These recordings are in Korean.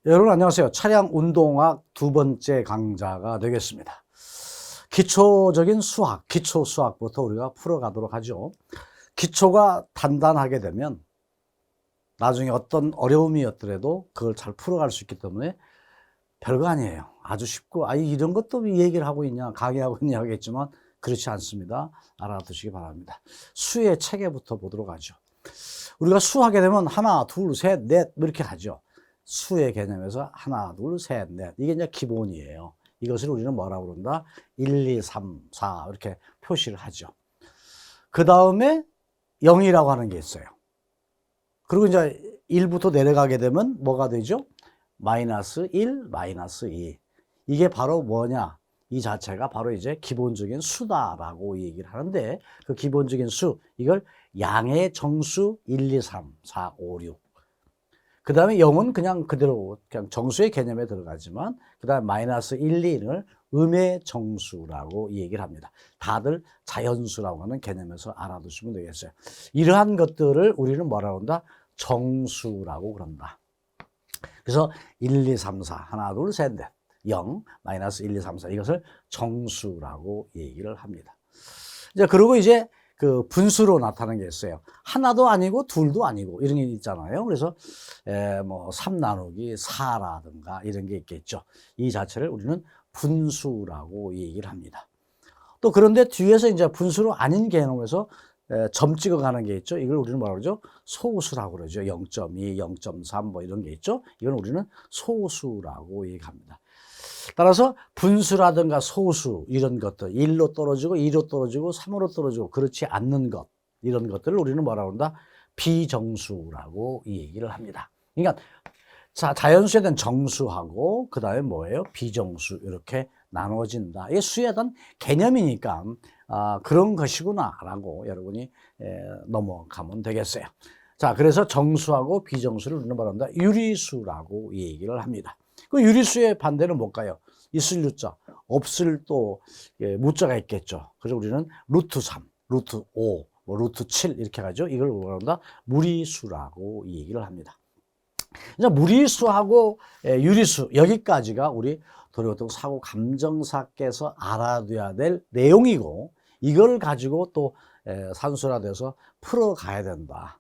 여러분 안녕하세요. 차량 운동학 두 번째 강좌가 되겠습니다. 기초적인 수학, 기초 수학부터 우리가 풀어가도록 하죠. 기초가 단단하게 되면 나중에 어떤 어려움이었더라도 그걸 잘 풀어갈 수 있기 때문에 별거 아니에요. 아주 쉽고, 이런 것도 얘기를 하고 있냐, 강의하고 있냐 하겠지만 그렇지 않습니다. 알아두시기 바랍니다. 수의 체계부터 보도록 하죠. 우리가 수하게 되면 하나, 둘, 셋, 넷 이렇게 하죠. 수의 개념에서 하나, 둘, 셋, 넷. 이게 이제 기본이에요. 이것을 우리는 뭐라고 그런다? 1, 2, 3, 4 이렇게 표시를 하죠. 그 다음에 0이라고 하는 게 있어요. 그리고 이제 1부터 내려가게 되면 뭐가 되죠? 마이너스 1, 마이너스 2. 이게 바로 뭐냐? 이 자체가 바로 이제 기본적인 수다라고 얘기를 하는데, 그 기본적인 수, 이걸 양의 정수 1, 2, 3, 4, 5, 6. 그 다음에 0은 그냥 그대로 그냥 정수의 개념에 들어가지만, 그 다음에 마이너스 1, 2를 음의 정수라고 얘기를 합니다. 다들 자연수라고 하는 개념에서 알아두시면 되겠어요. 이러한 것들을 우리는 뭐라고 한다? 정수라고 그런다. 그래서 1, 2, 3, 4, 하나, 둘, 셋, 넷, 0, 마이너스 1, 2, 3, 4 이것을 정수라고 얘기를 합니다. 이제 그리고 이제 그 분수로 나타나는 게 있어요. 하나도 아니고 둘도 아니고 이런 게 있잖아요. 그래서 뭐 3 나누기 4라든가 이런 게 있겠죠. 이 자체를 우리는 분수라고 얘기를 합니다. 또 그런데 뒤에서 이제 분수로 아닌 개념에서 점 찍어가는 게 있죠. 이걸 우리는 뭐라고 그러죠? 소수라고 그러죠. 0.2, 0.3 뭐 이런 게 있죠. 이건 우리는 소수라고 얘기합니다. 따라서 분수라든가 소수 이런 것들 1로 떨어지고 2로 떨어지고 3으로 떨어지고 그렇지 않는 것, 이런 것들을 우리는 뭐라고 한다? 비정수라고 이 얘기를 합니다. 그러니까 자연수에 대한 정수하고 그 다음에 뭐예요? 비정수 이렇게 나눠진다. 이게 수에 대한 개념이니까 그런 것이구나 라고 여러분이 넘어가면 되겠어요. 자, 그래서 정수하고 비정수를 우리는 뭐라 한다? 유리수라고 얘기를 합니다. 그 유리수의 반대는 뭘까요? 있을 유자, 없을 또 무자가 있겠죠. 그래서 우리는 루트 3, 루트 5, 뭐 루트 7 이렇게 가죠. 이걸 뭐라 한다? 무리수라고 얘기를 합니다. 이제 무리수하고 유리수 여기까지가 우리 도리어통 사고 감정사께서 알아둬야 될 내용이고, 이걸 가지고 또 산술화돼서 풀어가야 된다.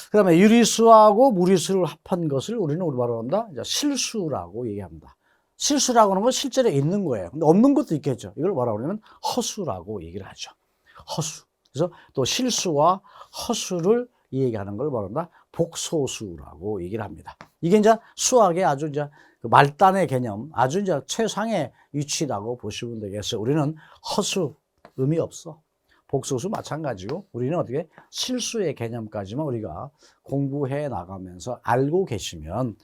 그 다음에 유리수하고 무리수를 합한 것을 우리는 뭐라고 한다? 이제 실수라고 얘기합니다. 실수라고 하는 건 실제로 있는 거예요. 근데 없는 것도 있겠죠. 이걸 뭐라고 그러냐면 허수라고 얘기를 하죠. 허수. 그래서 또 실수와 허수를 얘기하는 걸 뭐라고 한다? 복소수라고 얘기를 합니다. 이게 이제 수학의 아주 이제 말단의 개념, 아주 이제 최상의 위치라고 보시면 되겠어요. 우리는 허수 의미 없어. 복소수 마찬가지고 우리는 어떻게 실수의 개념까지만 우리가 공부해 나가면서 알고 계시면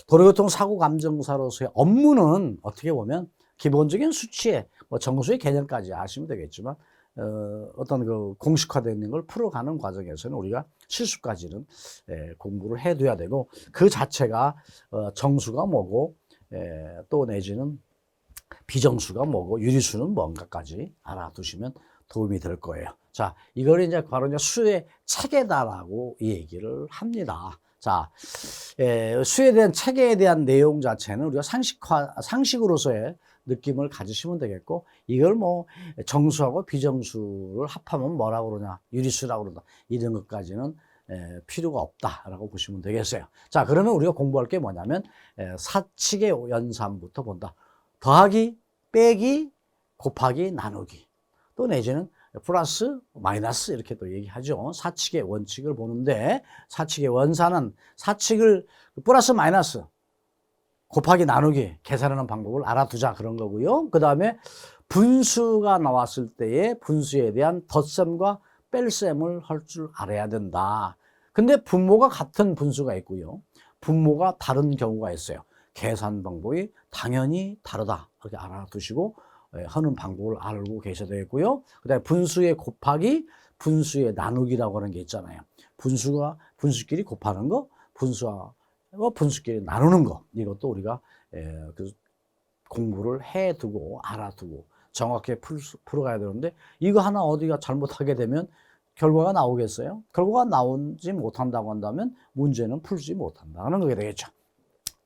도로교통 사고 감정사로서의 업무는 어떻게 보면 기본적인 수치의 뭐 정수의 개념까지 아시면 되겠지만 어떤 그 공식화되어 있는 걸 풀어가는 과정에서는 우리가 실수까지는 공부를 해둬야 되고, 그 자체가 정수가 뭐고 또 내지는 비정수가 뭐고 유리수는 뭔가까지 알아두시면 도움이 될 거예요. 자, 이걸 이제 바로 이제 수의 체계다라고 얘기를 합니다. 자, 수에 대한 체계에 대한 내용 자체는 우리가 상식으로서의 느낌을 가지시면 되겠고, 이걸 뭐 정수하고 비정수를 합하면 뭐라고 그러냐, 유리수라고 그런다, 이런 것까지는 필요가 없다라고 보시면 되겠어요. 자, 그러면 우리가 공부할 게 뭐냐면 사칙의 연산부터 본다. 더하기, 빼기, 곱하기, 나누기, 또 내지는 플러스, 마이너스 이렇게 또 얘기하죠. 사칙의 원칙을 보는데, 사칙의 원산은 사칙을 플러스, 마이너스, 곱하기, 나누기 계산하는 방법을 알아두자 그런 거고요. 그 다음에 분수가 나왔을 때에 분수에 대한 덧셈과 뺄셈을 할 줄 알아야 된다. 근데 분모가 같은 분수가 있고요, 분모가 다른 경우가 있어요. 계산 방법이 당연히 다르다. 그렇게 알아두시고 하는 방법을 알고 계셔야 되겠고요. 그 다음에 분수의 곱하기, 분수의 나누기라고 하는 게 있잖아요. 분수가 분수끼리 곱하는 거, 분수와 분수끼리 나누는 거, 이것도 우리가 공부를 해두고 알아두고 정확하게 풀어가야 되는데, 이거 하나 어디가 잘못하게 되면 결과가 나오겠어요? 결과가 나오지 못한다고 한다면 문제는 풀지 못한다는 거게 되겠죠.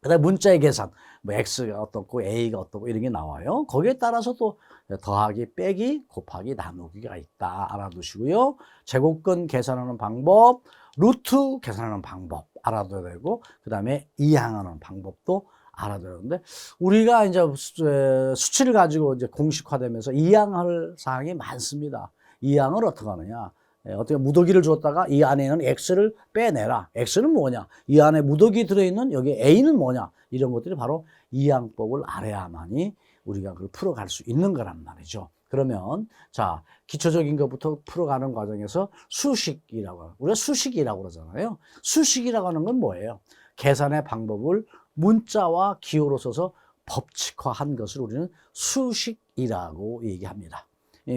그다음에 문자의 계산, 뭐 x가 어떻고 a가 어떻고 이런 게 나와요. 거기에 따라서 또 더하기, 빼기, 곱하기, 나누기가 있다. 알아두시고요. 제곱근 계산하는 방법, 루트 계산하는 방법 알아둬야 되고, 그다음에 이항하는 방법도 알아둬야 되는데, 우리가 이제 수치를 가지고 이제 공식화되면서 이항할 사항이 많습니다. 이항을 어떻게 하느냐? 어떻게 무더기를 줬다가 이 안에는 x를 빼내라. x는 뭐냐? 이 안에 무더기 들어있는 여기 a는 뭐냐? 이런 것들이 바로 이항법을 알아야만이 우리가 그걸 풀어갈 수 있는 거란 말이죠. 그러면 자, 기초적인 것부터 풀어가는 과정에서 수식이라고, 우리가 수식이라고 그러잖아요. 수식이라고 하는 건 뭐예요? 계산의 방법을 문자와 기호로 써서 법칙화한 것을 우리는 수식이라고 얘기합니다.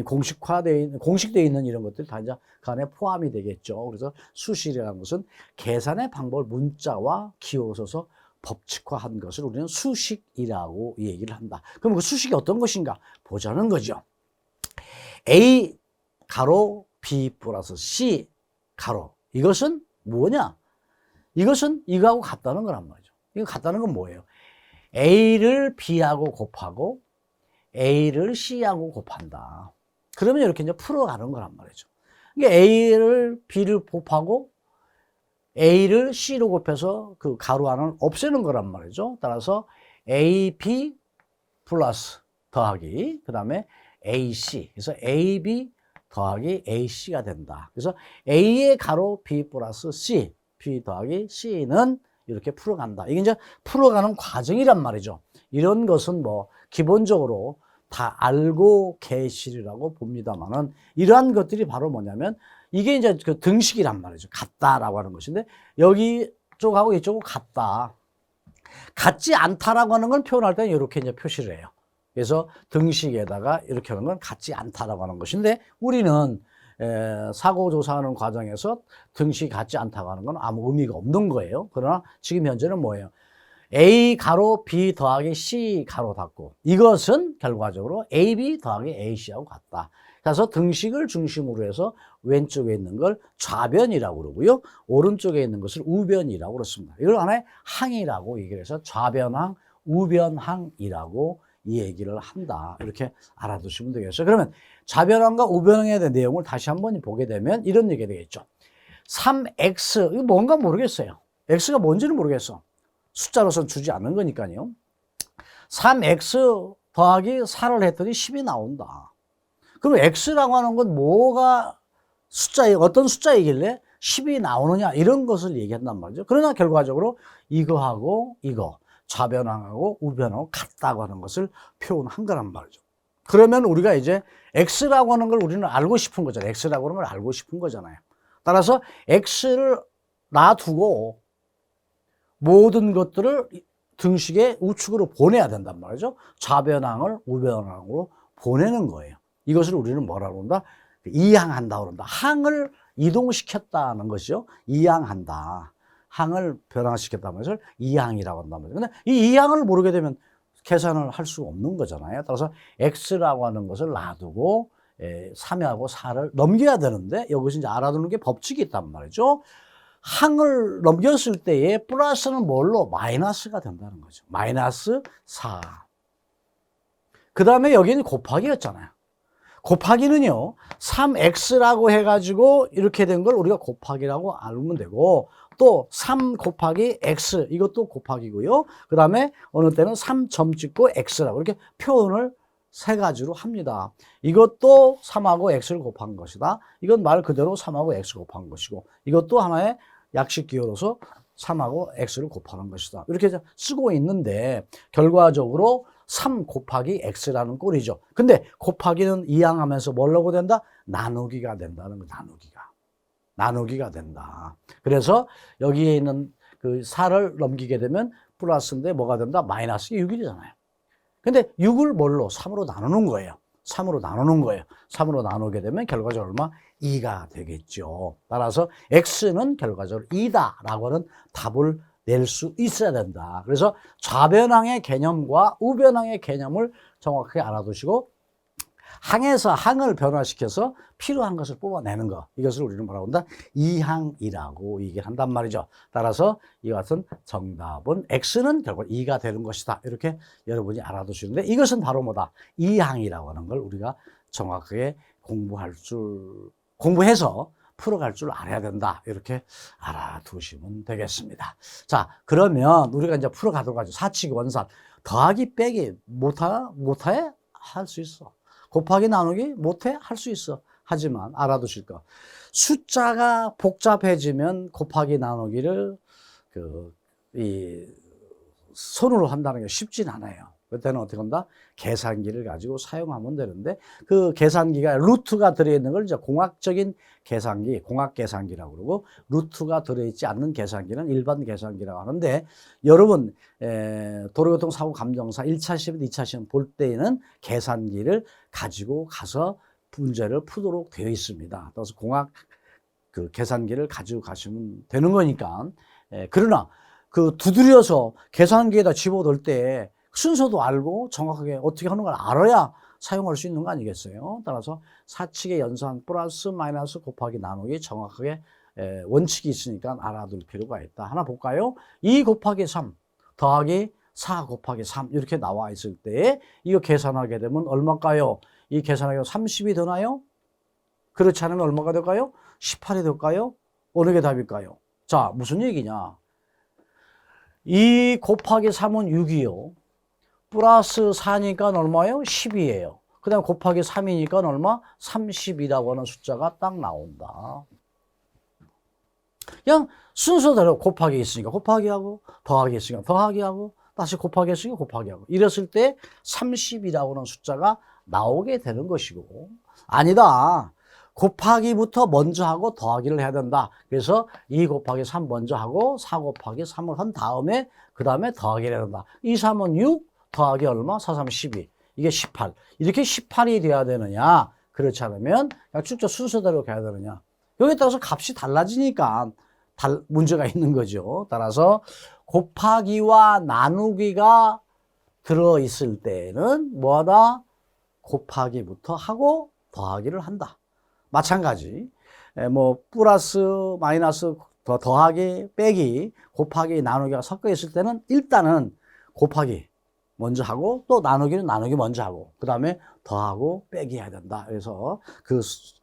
공식되어 있는 이런 것들이 다 이제 그 안에 포함이 되겠죠. 그래서 수식이라는 것은 계산의 방법을 문자와 기호로 써서 법칙화한 것을 우리는 수식이라고 얘기를 한다. 그럼 그 수식이 어떤 것인가 보자는 거죠. A 가로 B 플러스 C 가로, 이것은 뭐냐? 이것은 이거하고 같다는 거란 말이죠. 이거 같다는 건 뭐예요? A를 B하고 곱하고 A를 C하고 곱한다. 그러면 이렇게 이제 풀어가는 거란 말이죠. 그러니까 A를 B를 곱하고 A를 C로 곱해서 그 가로 안을 없애는 거란 말이죠. 따라서 AB 플러스 더하기, 그 다음에 AC. 그래서 AB 더하기 AC가 된다. 그래서 A의 가로 B 플러스 C, B 더하기 C는 이렇게 풀어간다. 이게 이제 풀어가는 과정이란 말이죠. 이런 것은 뭐 기본적으로 다 알고 계시리라고 봅니다만은, 이러한 것들이 바로 뭐냐면 이게 이제 그 등식이란 말이죠. 같다라고 하는 것인데, 여기 쪽하고 이쪽은 같다. 같지 않다라고 하는 걸 표현할 때는 이렇게 이제 표시를 해요. 그래서 등식에다가 이렇게 하는 건 같지 않다라고 하는 것인데, 우리는 사고 조사하는 과정에서 등식이 같지 않다고 하는 건 아무 의미가 없는 거예요. 그러나 지금 현재는 뭐예요? A 가로 B 더하기 C 가로 닫고, 이것은 결과적으로 AB 더하기 AC하고 같다. 그래서 등식을 중심으로 해서 왼쪽에 있는 걸 좌변이라고 그러고요, 오른쪽에 있는 것을 우변이라고 그렇습니다. 이걸 하나의 항이라고 얘기를 해서 좌변항, 우변항이라고 이 얘기를 한다. 이렇게 알아두시면 되겠어요. 그러면 좌변항과 우변항에 대한 내용을 다시 한번 보게 되면 이런 얘기가 되겠죠. 3x, 이거 뭔가 모르겠어요. x가 뭔지는 모르겠어. 숫자로선 주지 않는 거니까요. 3x 더하기 4를 했더니 10이 나온다. 그럼 x라고 하는 건 뭐가 어떤 숫자이길래 10이 나오느냐, 이런 것을 얘기한단 말이죠. 그러나 결과적으로 이거하고 이거, 좌변항하고 우변하고 같다고 하는 것을 표현한 거란 말이죠. 그러면 우리가 이제 x라고 하는 걸 우리는 알고 싶은 거잖아요. x라고 하는 걸 알고 싶은 거잖아요. 따라서 x를 놔두고 모든 것들을 등식의 우측으로 보내야 된단 말이죠. 좌변항을 우변항으로 보내는 거예요. 이것을 우리는 뭐라고 한다? 이항한다 그런다. 항을 이동시켰다는 것이죠. 이항한다. 항을 변화시켰다는 것을 이항이라고 한단 말이죠. 근데 이 이항을 모르게 되면 계산을 할 수 없는 거잖아요. 따라서 x라고 하는 것을 놔두고 3하고 4를 넘겨야 되는데, 여기서 이제 알아두는 게 법칙이 있단 말이죠. 항을 넘겼을 때에 플러스는 뭘로? 마이너스가 된다는 거죠. 마이너스 4. 그 다음에 여기는 곱하기였잖아요. 곱하기는요, 3x라고 해가지고 이렇게 된 걸 우리가 곱하기라고 알면 되고, 또 3 곱하기 x, 이것도 곱하기고요. 그 다음에 어느 때는 3점 찍고 x라고 이렇게 표현을 세 가지로 합니다. 이것도 3하고 x를 곱한 것이다. 이건 말 그대로 3하고 x 곱한 것이고, 이것도 하나의 약식 기호로서 3하고 x를 곱하는 것이다. 이렇게 쓰고 있는데, 결과적으로 3 곱하기 x라는 꼴이죠. 근데 곱하기는 이항하면서 뭐라고 된다? 나누기가 된다는 거. 나누기가 된다. 그래서 여기에 있는 그 4를 넘기게 되면 플러스인데 뭐가 된다? 마이너스 6이잖아요. 근데 6을 뭘로? 3으로 나누는 거예요. 3으로 나누는 거예요. 3으로 나누게 되면 결과적으로 얼마? 2가 되겠죠. 따라서 x는 결과적으로 2다라고 하는 답을 낼 수 있어야 된다. 그래서 좌변항의 개념과 우변항의 개념을 정확하게 알아두시고, 항에서 항을 변화시켜서 필요한 것을 뽑아내는 거. 이것을 우리는 뭐라고 한다? 이항이라고 얘기를 한단 말이죠. 따라서 이와 같은 정답은 X는 결국 2가 되는 것이다. 이렇게 여러분이 알아두시는데 이것은 바로 뭐다? 이항이라고 하는 걸 우리가 정확하게 공부해서 풀어갈 줄 알아야 된다. 이렇게 알아두시면 되겠습니다. 자, 그러면 우리가 이제 풀어가도록 하죠. 사칙 원산. 더하기 빼기 못해? 할 수 있어. 곱하기 나누기 못해? 할 수 있어. 하지만 알아두실 거. 숫자가 복잡해지면 곱하기 나누기를 손으로 한다는 게 쉽진 않아요. 그때는 어떻게 한다? 계산기를 가지고 사용하면 되는데 그 계산기가 루트가 들어있는 걸 이제 공학적인 계산기, 공학 계산기라고 그러고 루트가 들어있지 않는 계산기는 일반 계산기라고 하는데 여러분 도로교통사고감정사 1차 시험, 2차 시험 볼 때에는 계산기를 가지고 가서 문제를 풀도록 되어 있습니다. 그래서 공학 그 계산기를 가지고 가시면 되는 거니까 그러나 그 두드려서 계산기에다 집어넣을 때 순서도 알고 정확하게 어떻게 하는 걸 알아야 사용할 수 있는 거 아니겠어요? 따라서 사칙의 연산 플러스 마이너스 곱하기 나누기 정확하게 원칙이 있으니까 알아둘 필요가 있다. 하나 볼까요? 2 곱하기 3 더하기 4 곱하기 3 이렇게 나와 있을 때 이거 계산하게 되면 얼마일까요? 이 계산하게 되면 30이 되나요? 그렇지 않으면 얼마가 될까요? 18이 될까요? 어느 게 답일까요? 자, 무슨 얘기냐? 2 곱하기 3은 6이요. 플러스 4니까 얼마예요? 10이에요. 그 다음에 곱하기 3이니까 얼마? 30이라고 하는 숫자가 딱 나온다. 그냥 순서대로 곱하기 있으니까 곱하기하고 더하기 있으니까 더하기하고 다시 곱하기 있으니까 곱하기하고 이랬을 때 30이라고 하는 숫자가 나오게 되는 것이고 아니다. 곱하기부터 먼저 하고 더하기를 해야 된다. 그래서 2 곱하기 3 먼저 하고 4 곱하기 3을 한 다음에 그 다음에 더하기를 해야 된다. 2, 3은 6 더하기 얼마? 4, 3, 12. 이게 18. 이렇게 18이 돼야 되느냐? 그렇지 않으면 그냥 쭉쭉 순서대로 가야 되느냐? 여기에 따라서 값이 달라지니까 문제가 있는 거죠. 따라서 곱하기와 나누기가 들어있을 때는 뭐하다? 곱하기부터 하고 더하기를 한다. 마찬가지. 뭐 플러스 마이너스 더하기 빼기 곱하기 나누기가 섞여 있을 때는 일단은 곱하기 먼저 하고 또 나누기는 나누기 먼저 하고 그 다음에 더하고 빼기 해야 된다. 그래서 그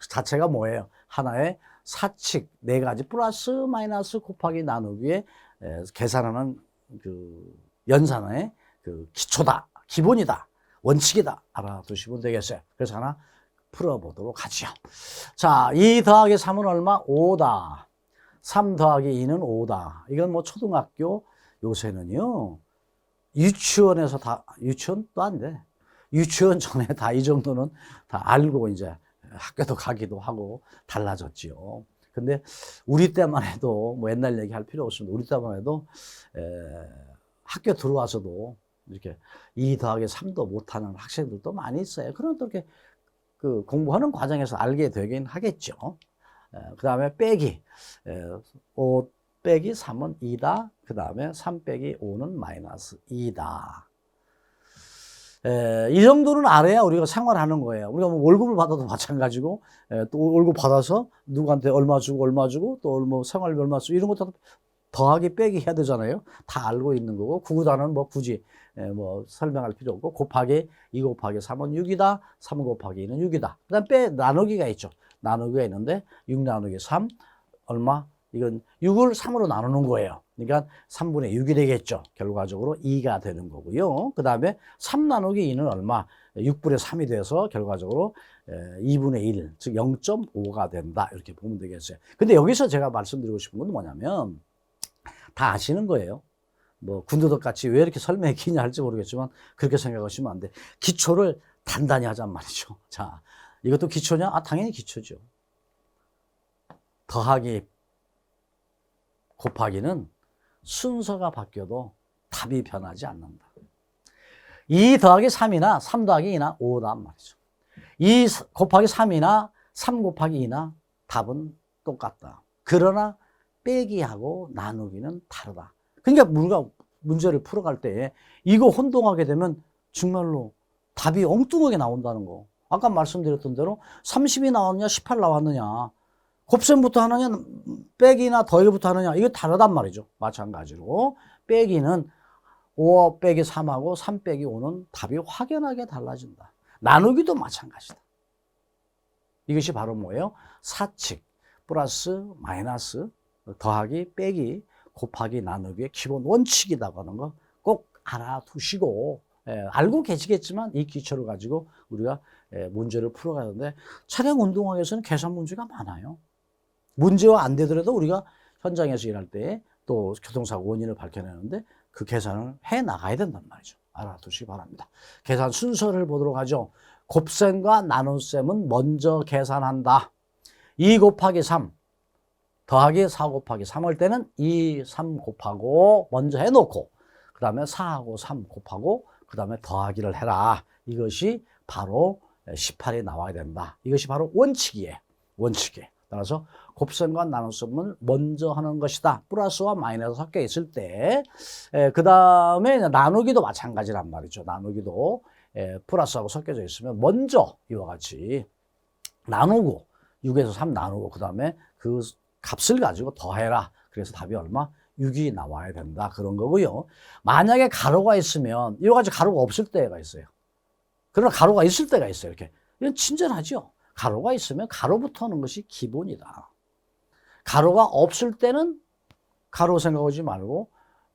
자체가 뭐예요? 하나의 사칙 4가지 플러스 마이너스 곱하기 나누기에 계산하는 그 연산의 그 기초다, 기본이다, 원칙이다 알아두시면 되겠어요. 그래서 하나 풀어보도록 하죠. 자, 2 더하기 3은 얼마? 5다. 3 더하기 2는 5다. 이건 뭐 초등학교 요새는요. 유치원에서 다, 유치원도 안 돼. 유치원 전에 다 이 정도는 다 알고 이제 학교도 가기도 하고 달라졌지요. 근데 우리 때만 해도 뭐 옛날 얘기 할 필요 없습니다. 우리 때만 해도 학교 들어와서도 이렇게 2 더하기 3도 못하는 학생들도 많이 있어요. 그런 또 이렇게 그 공부하는 과정에서 알게 되긴 하겠죠. 그 다음에 빼기. 5 빼기 3은 2다. 그 다음에 3 빼기 5는 마이너스 2다. 이 정도는 알아야 우리가 생활하는 거예요. 우리가 뭐 월급을 받아도 마찬가지고, 또 월급 받아서 누구한테 얼마 주고, 또 얼마 생활비 얼마 쓰고, 이런 것도 더하기 빼기 해야 되잖아요. 다 알고 있는 거고, 구구단은 뭐 굳이 뭐 설명할 필요 없고, 곱하기 2 곱하기 3은 6이다. 3 곱하기 2는 6이다. 그 다음 나누기가 있죠. 나누기가 있는데, 6 나누기 3, 얼마? 이건 6을 3으로 나누는 거예요. 그러니까 3분의 6이 되겠죠. 결과적으로 2가 되는 거고요. 그 다음에 3 나누기 2는 얼마? 6분의 3이 돼서 결과적으로 2분의 1, 즉 0.5가 된다. 이렇게 보면 되겠어요. 근데 여기서 제가 말씀드리고 싶은 건 뭐냐면 다 아시는 거예요. 뭐 군더덕 같이 왜 이렇게 설명이 기냐 할지 모르겠지만 그렇게 생각하시면 안 돼. 기초를 단단히 하잔 말이죠. 자, 이것도 기초냐? 아, 당연히 기초죠. 더하기 곱하기는 순서가 바뀌어도 답이 변하지 않는다. 2 더하기 3이나 3 더하기 2나 5단 말이죠. 2 곱하기 3이나 3 곱하기 2나 답은 똑같다. 그러나 빼기하고 나누기는 다르다. 그러니까 우리가 문제를 풀어갈 때 이거 혼동하게 되면 정말로 답이 엉뚱하게 나온다는 거. 아까 말씀드렸던 대로 30이 나왔느냐 18 나왔느냐, 곱셈부터 하느냐 빼기나 더하기부터 하느냐, 이거 다르단 말이죠. 마찬가지로 빼기는 5 빼기 3하고 3 빼기 5는 답이 확연하게 달라진다. 나누기도 마찬가지다. 이것이 바로 뭐예요? 사칙 플러스 마이너스 더하기 빼기 곱하기 나누기의 기본 원칙이라고 하는 거 꼭 알아두시고, 알고 계시겠지만 이 기초를 가지고 우리가 문제를 풀어가는데, 차량 운동학에서는 계산 문제가 많아요. 문제와 안 되더라도 우리가 현장에서 일할 때 또 교통사고 원인을 밝혀내는데 그 계산을 해 나가야 된단 말이죠. 알아두시기 바랍니다. 계산 순서를 보도록 하죠. 곱셈과 나눗셈은 먼저 계산한다. 2 곱하기 3 더하기 4 곱하기 3 할 때는 2, 3 곱하고 먼저 해놓고 그 다음에 4하고 3 곱하고 그 다음에 더하기를 해라. 이것이 바로 18이 나와야 된다. 이것이 바로 원칙이에요. 원칙이에요. 따라서 곱셈과 나눗셈을 먼저 하는 것이다. 플러스와 마이너스 섞여 있을 때, 그 다음에 나누기도 마찬가지란 말이죠. 나누기도 플러스하고 섞여져 있으면 먼저 이와 같이 나누고 6에서 3 나누고 그 다음에 그 값을 가지고 더해라. 그래서 답이 얼마? 6이 나와야 된다. 그런 거고요. 만약에 가로가 있으면 이와 같이 가로가 없을 때가 있어요. 그러나 가로가 있을 때가 있어요. 이렇게. 이건 친절하죠. 가로가 있으면 가로부터 하는 것이 기본이다. 가로가 없을 때는 가로 생각하지 말고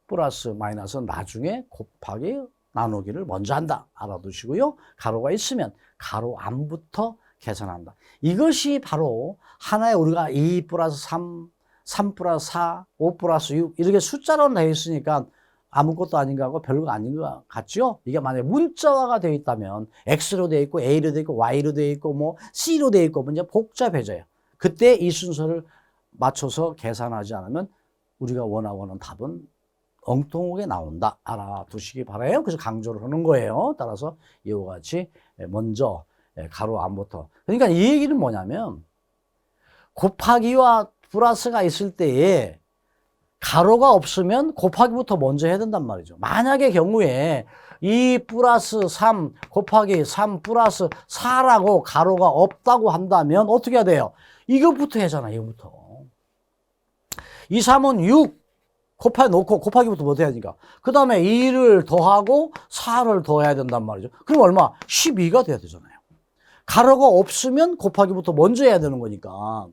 플러스 마이너스 나중에 곱하기 나누기를 먼저 한다. 알아두시고요. 가로가 있으면 가로 안부터 계산한다. 이것이 바로 하나의 우리가 2 플러스 3, 3 플러스 4, 5 플러스 6 이렇게 숫자로 되어 있으니까 아무것도 아닌 거 하고 별거 아닌 것 같죠? 이게 만약에 문자화가 되어 있다면 X로 되어 있고 A로 되어 있고 Y로 되어 있고 뭐 C로 되어 있고 이제 복잡해져요. 그때 이 순서를 맞춰서 계산하지 않으면 우리가 원하는 답은 엉뚱하게 나온다. 알아두시기 바라요. 그래서 강조를 하는 거예요. 따라서 이와 같이 먼저 가로 안부터. 그러니까 이 얘기는 뭐냐면 곱하기와 플러스가 있을 때에 가로가 없으면 곱하기부터 먼저 해야 된단 말이죠. 만약의 경우에 2 플러스 3 곱하기 3 플러스 4라고 가로가 없다고 한다면 어떻게 해야 돼요? 이것부터 하잖아. 이거부터. 2, 3은 6 곱하기 놓고 곱하기부터 못 해야 되니까. 그 다음에 2를 더하고 4를 더해야 된단 말이죠. 그럼 얼마? 12가 돼야 되잖아요. 가로가 없으면 곱하기부터 먼저 해야 되는 거니까.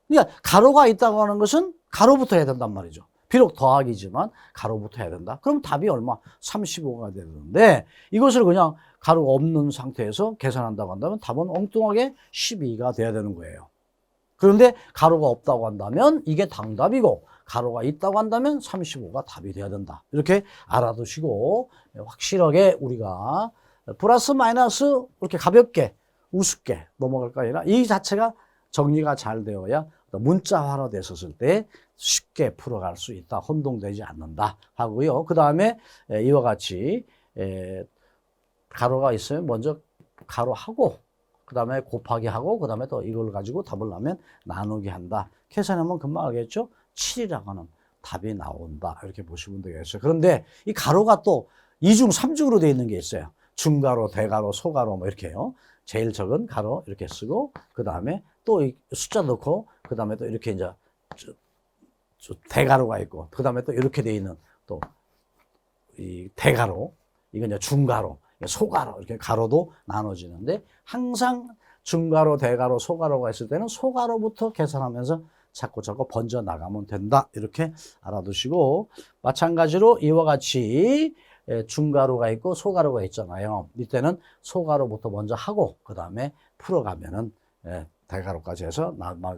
그러니까 가로가 있다고 하는 것은 가로부터 해야 된단 말이죠. 비록 더하기지만 가로부터 해야 된다. 그럼 답이 얼마? 35가 되는데 이것을 그냥 가로가 없는 상태에서 계산한다고 한다면 답은 엉뚱하게 12가 돼야 되는 거예요. 그런데 가로가 없다고 한다면 이게 당답이고 가로가 있다고 한다면 35가 답이 돼야 된다. 이렇게 알아두시고 확실하게 우리가 플러스 마이너스 이렇게 가볍게 우습게 넘어갈 거 아니라 이 자체가 정리가 잘 되어야 문자화로 됐었을 때 쉽게 풀어갈 수 있다. 혼동되지 않는다 하고요. 그 다음에 이와 같이 가로가 있으면 먼저 가로하고 그 다음에 곱하기 하고 그 다음에 또 이걸 가지고 답을 내면 나누기 한다. 계산하면 금방 알겠죠? 7이라고 하는 답이 나온다. 이렇게 보시면 되겠어요. 그런데 이 가로가 또 2중 3중으로 되어 있는 게 있어요. 중가로, 대가로, 소가로 뭐 이렇게요. 제일 적은 가로 이렇게 쓰고 그 다음에 또 숫자 넣고 그 다음에 또 이렇게 이제 대가로가 있고 그 다음에 또 이렇게 되어 있는 또 이 대가로, 이건 이제 중가로, 소가로 이렇게 가로도 나눠지는데 항상 중가로, 대가로, 소가로가 있을 때는 소가로부터 계산하면서 자꾸 번져 나가면 된다. 이렇게 알아두시고 마찬가지로 이와 같이 중가로가 있고 소가로가 있잖아요. 이때는 소가로부터 먼저 하고 그 다음에 풀어가면은 대가로까지 해서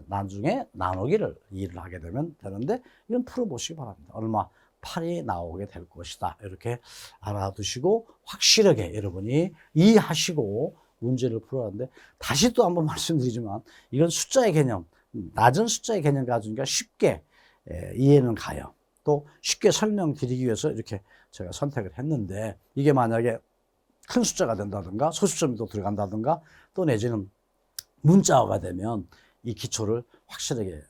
나중에 나누기를 2를 하게 되면 되는데 이건 풀어보시기 바랍니다. 얼마? 8이 나오게 될 것이다. 이렇게 알아두시고 확실하게 여러분이 이해하시고 문제를 풀어가는데 다시 또 한번 말씀드리지만 이건 숫자의 개념, 낮은 숫자의 개념 가지니까 쉽게 이해는 가요. 또 쉽게 설명드리기 위해서 이렇게 제가 선택을 했는데 이게 만약에 큰 숫자가 된다든가 소수점이 또 들어간다든가 또 내지는 문자화가 되면 이 기초를 확실하게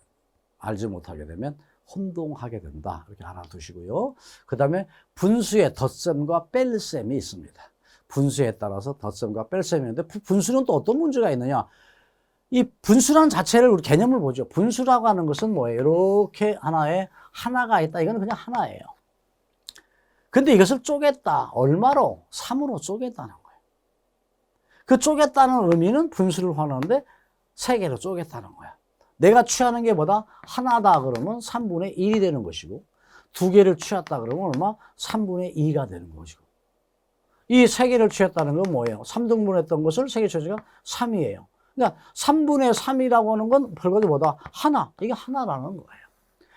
알지 못하게 되면 혼동하게 된다. 이렇게 알아두시고요. 그 다음에 분수의 덧셈과 뺄셈이 있습니다. 분수에 따라서 덧셈과 뺄셈이 있는데 분수는 또 어떤 문제가 있느냐. 이 분수라는 자체를 우리 개념을 보죠. 분수라고 하는 것은 뭐예요? 이렇게 하나에 하나가 있다. 이건 그냥 하나예요. 근데 이것을 쪼갰다. 얼마로? 3으로 쪼갰다는 거예요. 그 쪼갰다는 의미는 분수를 화하는데 3개로 쪼갰다는 거야. 내가 취하는 게 뭐다? 하나다 그러면 3분의 1이 되는 것이고 2개를 취했다 그러면 얼마? 3분의 2가 되는 것이고 이 3개를 취했다는 건 뭐예요? 3등분했던 것을 3개 취했으니까 3이에요. 그러니까 3분의 3이라고 하는 건 별거지 뭐다? 하나. 이게 하나라는 거예요.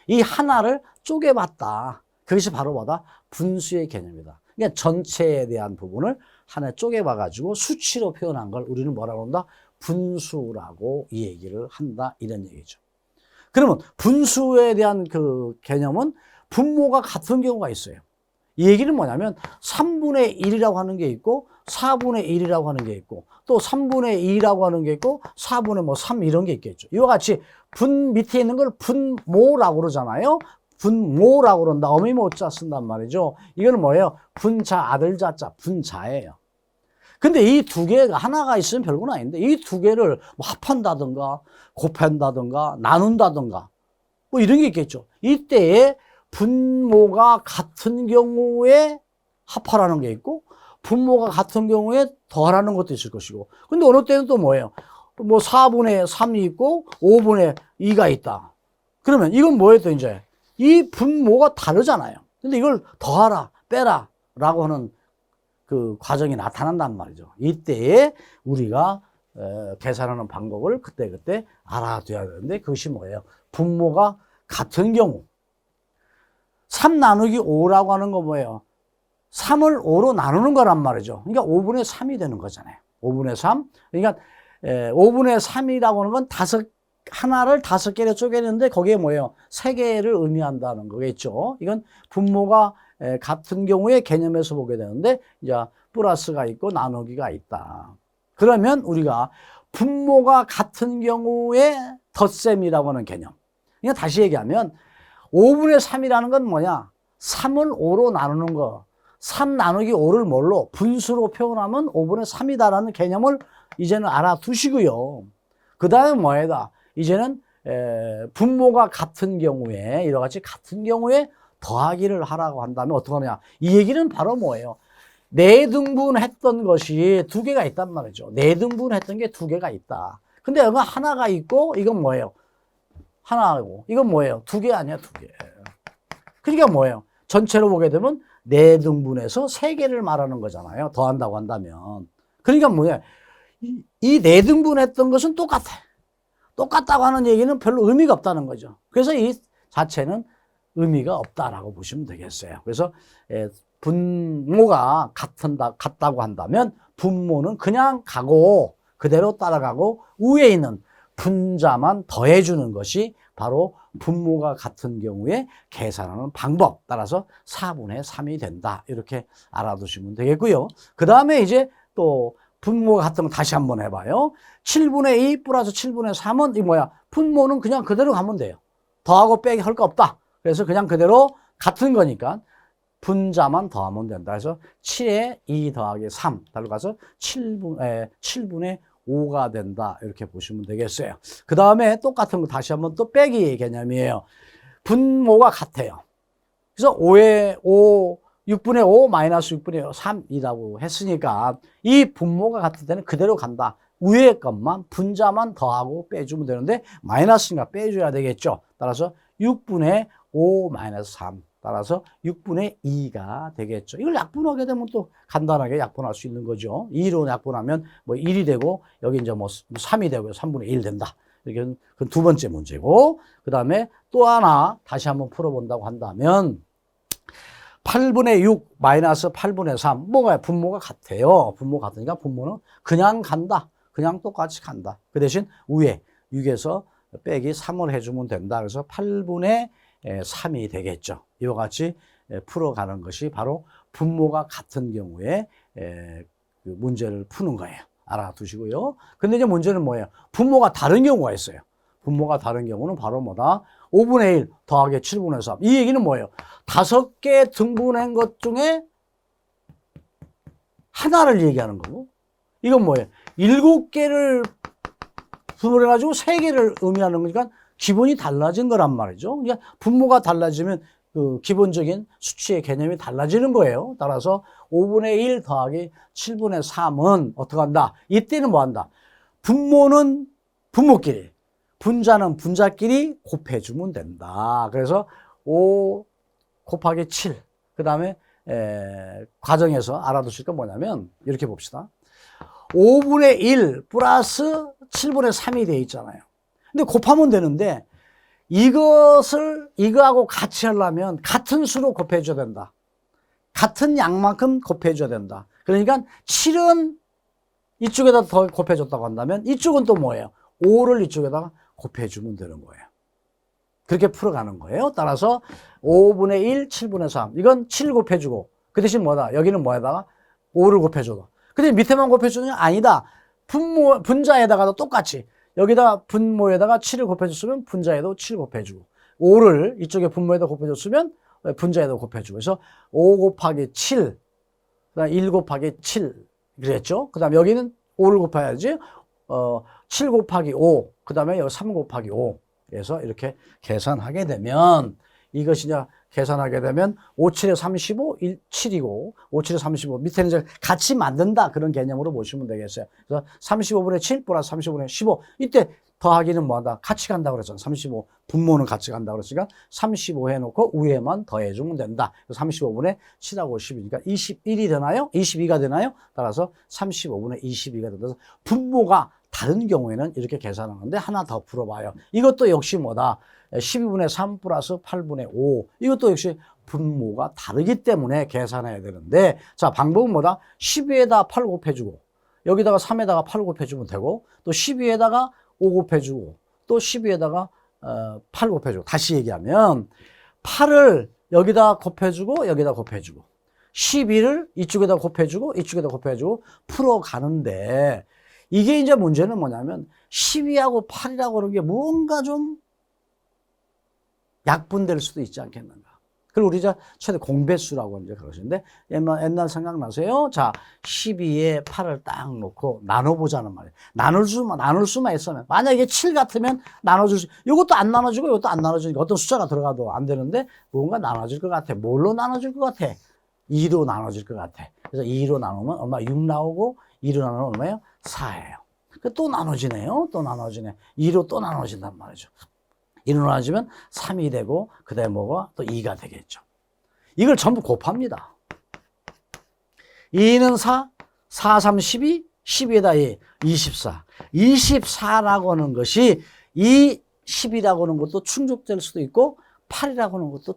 이 하나를 쪼개봤다. 그것이 바로 뭐다? 분수의 개념이다. 그러니까 전체에 대한 부분을 하나에 쪼개봐가지고 수치로 표현한 걸 우리는 뭐라고 한다? 분수라고 이 얘기를 한다. 이런 얘기죠. 그러면 분수에 대한 그 개념은 분모가 같은 경우가 있어요. 이 얘기는 뭐냐면 3분의 1이라고 하는 게 있고 4분의 1이라고 하는 게 있고 또 3분의 2라고 하는 게 있고 4분의 뭐 3 이런 게 있겠죠. 이와 같이 분 밑에 있는 걸 분모라고 그러잖아요. 분모라고 그런다. 어미모자 쓴단 말이죠. 이거는 뭐예요? 분자, 아들자자, 분자예요. 근데 이 두 개가 하나가 있으면 별건 아닌데 이 두 개를 뭐 합한다든가 곱한다든가 나눈다든가 뭐 이런 게 있겠죠. 이때에 분모가 같은 경우에 합하라는 게 있고 분모가 같은 경우에 더하라는 것도 있을 것이고 근데 어느 때는 또 뭐예요? 뭐 4분의 3이 있고 5분의 2가 있다. 그러면 이건 뭐예요 또 이제? 이 분모가 다르잖아요. 근데 이걸 더하라, 빼라 라고 하는 그 과정이 나타난단 말이죠. 이때에 우리가 계산하는 방법을 그때그때 알아둬야 되는데 그것이 뭐예요? 분모가 같은 경우 3 나누기 5라고 하는 거 뭐예요? 3을 5로 나누는 거란 말이죠. 그러니까 5분의 3이 되는 거잖아요. 5분의 3. 그러니까 5분의 3이라고 하는 건 하나를 5개로 쪼개는데 거기에 뭐예요? 3개를 의미한다는 거겠죠. 이건 분모가 같은 경우의 개념에서 보게 되는데 이제 플러스가 있고 나누기가 있다. 그러면 우리가 분모가 같은 경우에 덧셈이라고 하는 개념. 그러니까 다시 얘기하면 5분의 3이라는 건 뭐냐? 3을 5로 나누는 거. 3 나누기 5를 뭘로? 분수로 표현하면 5분의 3이다라는 개념을 이제는 알아두시고요. 그 다음에 뭐에다? 이제는 분모가 같은 경우에 이러같이 같은 경우에 더하기를 하라고 한다면 어떻게 하느냐? 이 얘기는 바로 뭐예요? 4등분 했던 것이 2개가 있단 말이죠. 4등분 했던 게 2개가 있다. 근데 여기 하나가 있고 이건 뭐예요? 하나고 이건 뭐예요? 2개 아니야 2개. 그러니까 뭐예요? 전체로 보게 되면 4등분해서 3개를 말하는 거잖아요. 더한다고 한다면. 그러니까 뭐냐? 이 4등분했던 것은 똑같아. 똑같다고 하는 얘기는 별로 의미가 없다는 거죠. 그래서 이 자체는 의미가 없다라고 보시면 되겠어요. 그래서 분모가 같다고 한다면 분모는 그냥 가고 그대로 따라가고 위에 있는 분자만 더해주는 것이 바로 분모가 같은 경우에 계산하는 방법 따라서 4분의 3이 된다. 이렇게 알아두시면 되겠고요. 그 다음에 이제 또 분모가 같은 거 다시 한번 해봐요. 7분의 2 플러스 7분의 3은 이 뭐야? 분모는 그냥 그대로 가면 돼요. 더하고 빼기 할 거 없다. 그래서 그냥 그대로 같은 거니까 분자만 더하면 된다. 그래서 7에 2 더하기 3 따라가서 7분의 5가 된다. 이렇게 보시면 되겠어요. 그 다음에 똑같은 거 다시 한번 또 빼기 개념이에요. 분모가 같아요. 그래서 6분의 5 마이너스 6분의 3이라고 했으니까 이 분모가 같을 때는 그대로 간다. 위에 것만 분자만 더하고 빼주면 되는데 마이너스니까 빼줘야 되겠죠. 따라서 6분의 5 마이너스 3 따라서 6분의 2가 되겠죠. 이걸 약분하게 되면 또 간단하게 약분할 수 있는 거죠. 2로 약분하면 뭐 1이 되고 여기 이제 뭐 3이 되고 3분의 1 된다. 이게 그 두 번째 문제고 그 다음에 또 하나 다시 한번 풀어본다고 한다면 8분의 6 마이너스 8분의 3 뭐가 분모가 같아요. 분모 같으니까 분모는 그냥 간다. 그냥 똑같이 간다. 그 대신 위에 6에서 빼기 3을 해주면 된다. 그래서 8분의 3이 되겠죠. 이와 같이 풀어가는 것이 바로 분모가 같은 경우에 문제를 푸는 거예요. 알아두시고요. 근데 이제 문제는 뭐예요? 분모가 다른 경우가 있어요. 분모가 다른 경우는 바로 뭐다? 5분의 1 더하기 7분의 3. 이 얘기는 뭐예요? 5개 등분한 것 중에 하나를 얘기하는 거고, 이건 뭐예요? 7개를 분모해가지고 3개를 의미하는 거니까 기본이 달라진 거란 말이죠. 그러니까 분모가 달라지면 그 기본적인 수치의 개념이 달라지는 거예요. 따라서 5분의 1 더하기 7분의 3은 어떻게 한다? 이때는 뭐 한다? 분모는 분모끼리, 분자는 분자끼리 곱해주면 된다. 그래서 5 곱하기 7. 그 다음에 과정에서 알아두실 건 뭐냐면 이렇게 봅시다. 5분의 1 플러스 7분의 3이 되어 있잖아요. 근데 곱하면 되는데 이거하고 같이 하려면 같은 수로 곱해줘야 된다. 같은 양만큼 곱해줘야 된다. 그러니까 7은 이쪽에다 더 곱해줬다고 한다면 이쪽은 또 뭐예요? 5를 이쪽에다가 곱해주면 되는 거예요. 그렇게 풀어가는 거예요. 따라서 5분의 1, 7분의 3. 이건 7 곱해주고 그 대신 뭐다? 여기는 뭐에다가 5를 곱해줘도. 근데 밑에만 곱해주느냐? 아니다. 분자에다가도 똑같이 여기다가 분모에다가 7을 곱해줬으면 분자에도 7 곱해주고 5를 이쪽에 분모에다 곱해줬으면 분자에도 곱해주고 그래서 5 곱하기 7 그다음 1 곱하기 7 그랬죠. 그 다음에 여기는 5를 곱해야지 7 곱하기 5 그 다음에 여기 3 곱하기 5 그래서 이렇게 계산하게 되면 이것이 이제 계산하게 되면 5, 7에 35, 7이고 5, 7에 35 밑에는 이제 같이 만든다 그런 개념으로 보시면 되겠어요. 그래서 35분의 7 플러스 35분의 15 이때 더하기는 뭐한다? 같이 간다고 그랬잖아. 35 분모는 같이 간다고 그랬으니까 35 해놓고 위에만 더해주면 된다. 35분의 7하고 10이니까 21이 되나요? 22가 되나요? 따라서 35분의 22가 된다. 분모가 다른 경우에는 이렇게 계산하는데 하나 더 풀어봐요. 이것도 역시 뭐다? 12분의 3 플러스 8분의 5 이것도 역시 분모가 다르기 때문에 계산해야 되는데 자 방법은 뭐다? 12에다 8 곱해주고 여기다가 3에다가 8 곱해주면 되고 또 12에다가 5 곱해주고 또 12에다가 8 곱해주고 다시 얘기하면 8을 여기다 곱해주고 여기다 곱해주고 12를 이쪽에다 곱해주고 이쪽에다 곱해주고 풀어가는데 이게 이제 문제는 뭐냐면 12하고 8이라고 그러는 게 뭔가 좀 약분될 수도 있지 않겠는가. 그리고 우리 이제 최대 공배수라고 이제 그러시는데 옛날 생각나세요? 자, 12에 8을 딱 놓고 나눠보자는 말이에요. 나눌 수만 있으면. 만약에 7 같으면 나눠줄 수, 이것도 안 나눠지고 이것도 안 나눠지니까 어떤 숫자가 들어가도 안 되는데 뭔가 나눠질 것 같아. 뭘로 나눠질 것 같아? 2로 나눠질 것 같아. 그래서 2로 나누면 얼마? 6 나오고 2로 나누면 얼마예요? 4예요. 또 나눠지네요. 또 나눠지네. 2로 또 나눠진단 말이죠. 2로 나눠지면 3이 되고 그 다음에 뭐가 또 2가 되겠죠. 이걸 전부 곱합니다. 2는 4, 4, 3, 12, 12에다 2, 24. 24라고 하는 것이 이 10이라고 하는 것도 충족될 수도 있고 8이라고 하는 것도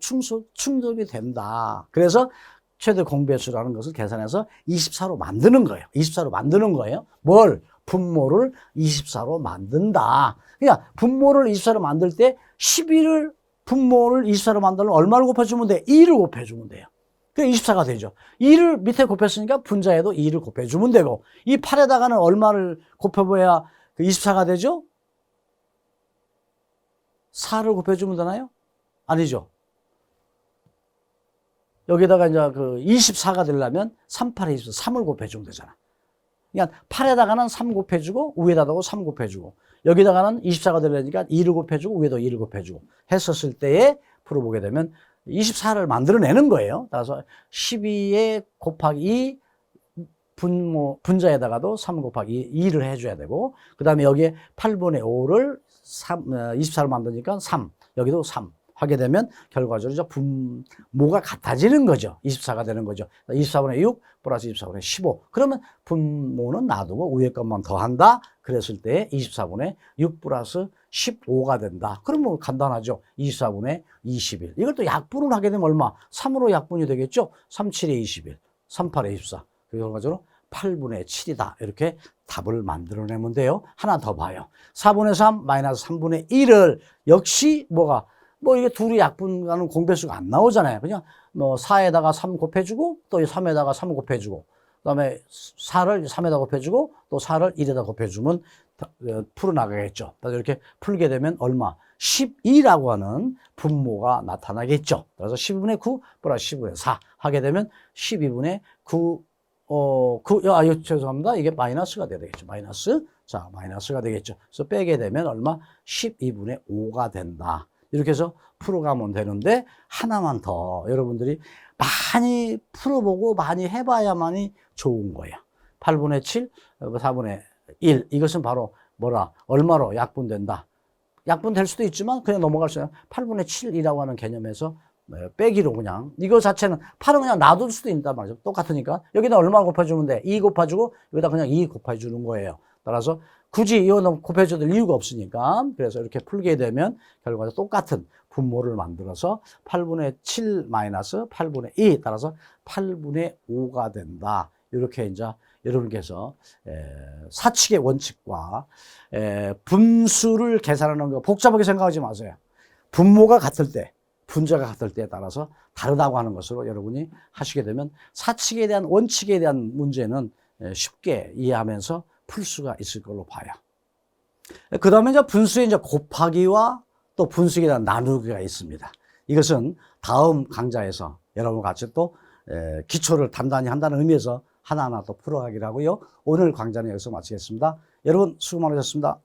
충족이 된다. 그래서 최대 공배수라는 것을 계산해서 24로 만드는 거예요. 24로 만드는 거예요. 뭘? 분모를 24로 만든다. 그러니까 분모를 24로 만들 때 12를 분모를 24로 만들면 얼마를 곱해주면 돼? 2를 곱해주면 돼요. 그게 24가 되죠. 2를 밑에 곱했으니까 분자에도 2를 곱해주면 되고 이 8에다가는 얼마를 곱해봐야 24가 되죠? 4를 곱해주면 되나요? 아니죠. 여기다가 이제 그 24가 되려면 3, 8에 24, 3을 곱해주면 되잖아. 그러니까 8에다가는 3 곱해주고 위에다가 3 곱해주고 여기다가는 24가 되려니까 2를 곱해주고 위에도 2를 곱해주고 했었을 때에 풀어보게 되면 24를 만들어내는 거예요. 따라서 12에 곱하기 2 분자에다가도 3 곱하기 2를 해줘야 되고 그 다음에 여기에 8분의 5를 24를 만드니까 3 여기도 3 하게 되면 결과적으로 분모가 같아지는 거죠. 24가 되는 거죠. 24분의 6 플러스 24분의 15. 그러면 분모는 놔두고 위에 것만 더한다. 그랬을 때 24분의 6 플러스 15가 된다. 그럼 뭐 간단하죠. 24분의 21. 이걸 또 약분을 하게 되면 얼마? 3으로 약분이 되겠죠. 3, 7에 21, 3, 8에 24. 그 결과적으로 8분의 7이다. 이렇게 답을 만들어내면 돼요. 하나 더 봐요. 4분의 3 마이너스 3분의 1을 역시 뭐가 뭐 이게 둘이 약분하는 공배수가 안 나오잖아요. 그냥 뭐 4에다가 3 곱해주고 또 3에다가 3 곱해주고 그다음에 4를 3에다 곱해주고 또 4를 1에다 곱해주면 풀어나가겠죠. 이렇게 풀게 되면 얼마? 12라고 하는 분모가 나타나겠죠. 그래서 12분의 9 플러스 10분의 4 하게 되면 12분의 9 죄송합니다. 이게 마이너스가 돼야 되겠죠. 마이너스. 자, 마이너스가 되겠죠. 그래서 빼게 되면 얼마? 12분의 5가 된다. 이렇게 해서 풀어가면 되는데, 하나만 더 여러분들이 많이 풀어보고 많이 해봐야만이 좋은 거예요. 8분의 7, 4분의 1. 이것은 바로 얼마로 약분된다. 약분될 수도 있지만 그냥 넘어갈 수 있어요. 8분의 7이라고 하는 개념에서 빼기로 그냥 이거 자체는 8은 그냥 놔둘 수도 있단 말이죠. 똑같으니까 여기다 얼마 곱해주면 돼? 2 곱해주고 여기다 그냥 2 곱해주는 거예요. 따라서 굳이 이거는 곱해줘도 이유가 없으니까. 그래서 이렇게 풀게 되면 결과가 똑같은 분모를 만들어서 8분의 7 마이너스 8분의 2 따라서 8분의 5가 된다. 이렇게 이제 여러분께서 사칙의 원칙과 분수를 계산하는 거 복잡하게 생각하지 마세요. 분모가 같을 때, 분자가 같을 때에 따라서 다르다고 하는 것으로 여러분이 하시게 되면 사칙에 대한 원칙에 대한 문제는 쉽게 이해하면서 풀 수가 있을 걸로 봐요. 그 다음에 이제 분수에 이제 곱하기와 또 분수에 대한 나누기가 있습니다. 이것은 다음 강좌에서 여러분 같이 또 기초를 단단히 한다는 의미에서 하나하나 또 풀어가기로 하고요. 오늘 강좌는 여기서 마치겠습니다. 여러분 수고 많으셨습니다.